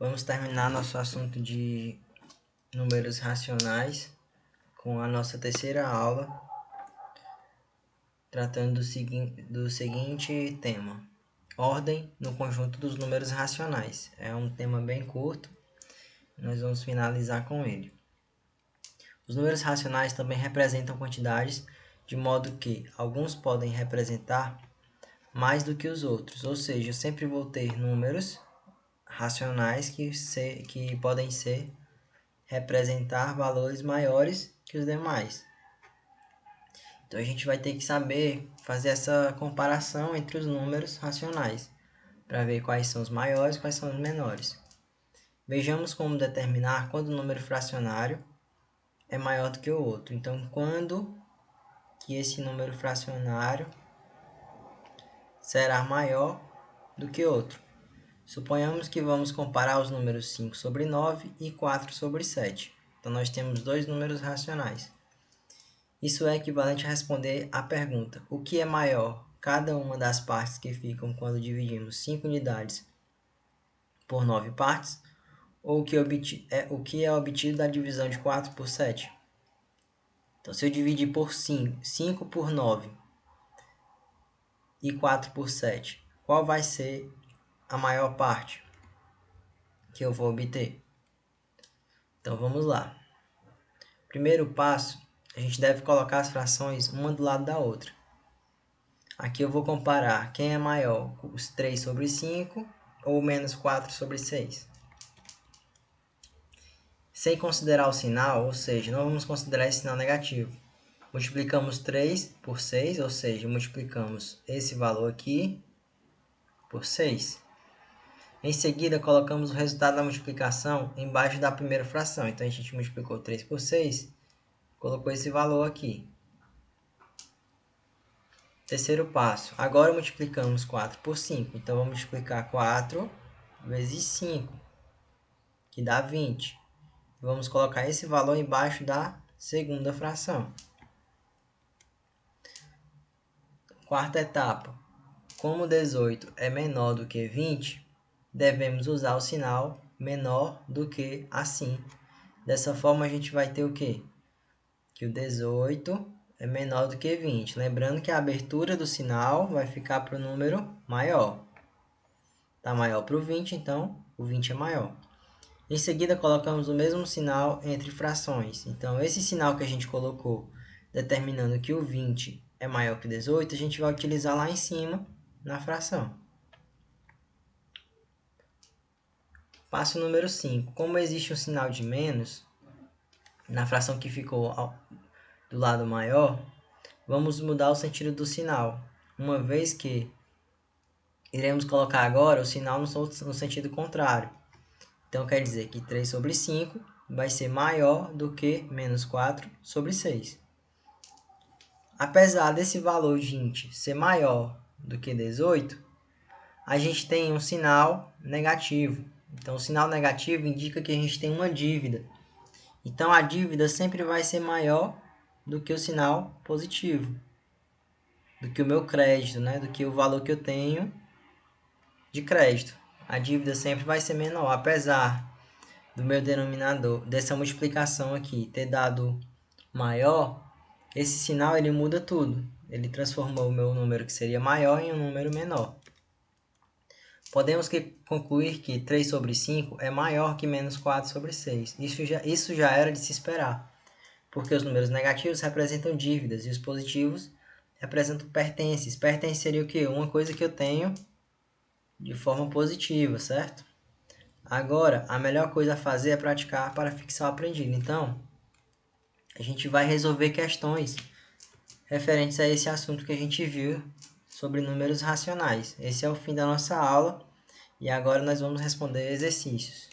Vamos terminar nosso assunto de números racionais com a nossa terceira aula, tratando do seguinte tema: ordem no conjunto dos números racionais. É um tema bem curto, nós vamos finalizar com ele. Os números racionais também representam quantidades, de modo que alguns podem representar mais do que os outros, ou seja, eu sempre vou ter números racionais que podem representar valores maiores que os demais. Então a gente vai ter que saber fazer essa comparação entre os números racionais, para ver quais são os maiores e quais são os menores. Vejamos como determinar quando o número fracionário é maior do que o outro. Então, quando que esse número fracionário será maior do que outro? Suponhamos que vamos comparar os números 5 sobre 9 e 4 sobre 7. Então, nós temos dois números racionais. Isso é equivalente a responder à pergunta: o que é maior, cada uma das partes que ficam quando dividimos 5 unidades por 9 partes, ou o que é obtido da divisão de 4 por 7? Então, se eu dividir por 5 por 9 e 4 por 7, qual vai ser a maior parte que eu vou obter? Então, vamos lá. Primeiro passo, a gente deve colocar as frações uma do lado da outra. Aqui eu vou comparar quem é maior, os 3 sobre 5 ou menos 4 sobre 6. Sem considerar o sinal, ou seja, não vamos considerar esse sinal negativo. Multiplicamos 3 por 6, ou seja, multiplicamos esse valor aqui por 6. Em seguida, colocamos o resultado da multiplicação embaixo da primeira fração. Então, a gente multiplicou 3 por 6, colocou esse valor aqui. Terceiro passo, agora multiplicamos 4 por 5. Então, vamos multiplicar 4 vezes 5, que dá 20. Vamos colocar esse valor embaixo da segunda fração. Quarta etapa, como 18 é menor do que 20, devemos usar o sinal menor do que assim. Dessa forma, a gente vai ter o quê? Que o 18 é menor do que 20. Lembrando que a abertura do sinal vai ficar para o número maior. Está maior para o 20, então o 20 é maior. Em seguida, colocamos o mesmo sinal entre frações. Então, esse sinal que a gente colocou, determinando que o 20 é maior que o 18, a gente vai utilizar lá em cima, na fração. Passo número 5. Como existe um sinal de menos, na fração que ficou do lado maior, vamos mudar o sentido do sinal, uma vez que iremos colocar agora o sinal no sentido contrário. Então, quer dizer que 3 sobre 5 vai ser maior do que menos 4 sobre 6. Apesar desse valor 20 ser maior do que 18, a gente tem um sinal negativo. Então, o sinal negativo indica que a gente tem uma dívida. Então, a dívida sempre vai ser maior do que o sinal positivo, do que o meu crédito, né? Do que o valor que eu tenho de crédito. A dívida sempre vai ser menor, apesar do meu denominador, dessa multiplicação aqui, ter dado maior, esse sinal ele muda tudo. Ele transformou o meu número que seria maior em um número menor. Podemos concluir que 3 sobre 5 é maior que menos 4 sobre 6. Isso já era de se esperar, porque os números negativos representam dívidas e os positivos representam pertences. Pertence seria o quê? Uma coisa que eu tenho de forma positiva, certo? Agora, a melhor coisa a fazer é praticar para fixar o aprendido. Então, a gente vai resolver questões referentes a esse assunto que a gente viu sobre números racionais. Esse é o fim da nossa aula e agora nós vamos responder exercícios.